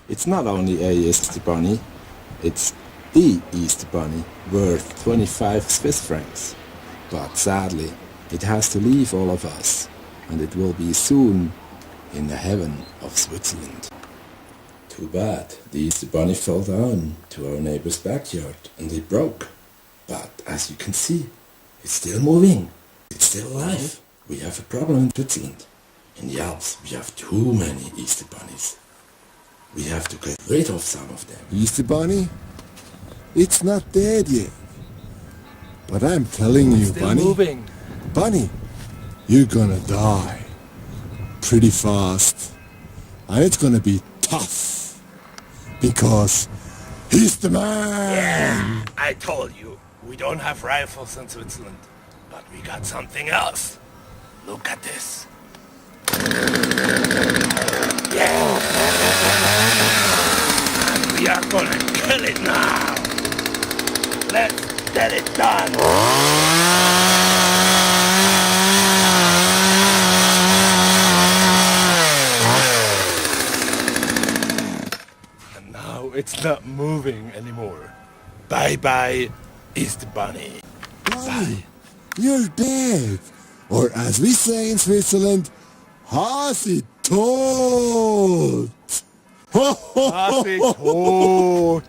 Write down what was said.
It's not only a Easter Bunny, it's the Easter Bunny, worth 25 Swiss francs. But sadly, it has to leave all of us, and it will be soon in the heaven of Switzerland. Too bad, the Easter Bunny fell down to our neighbor's backyard and it broke. But as you can see, it's still moving. It's still alive. We have a problem in Switzerland. In the Alps, we have too many Easter Bunnies. We have to get rid of some of them. Easter Bunny? It's not dead yet. But I'm telling you, Still Bunny. moving. Bunny, you're gonna die. Pretty fast. And it's gonna be tough. Because he's the man! I told you, we don't have rifles in Switzerland. But we got something else. Look at this. Yeah! And we are gonna kill it now. Let's get it done. And now it's not moving anymore. Bye-bye, Easter Bunny. Bunny, you're dead. Or as we say in Switzerland, Hasi tot. Hasi tot.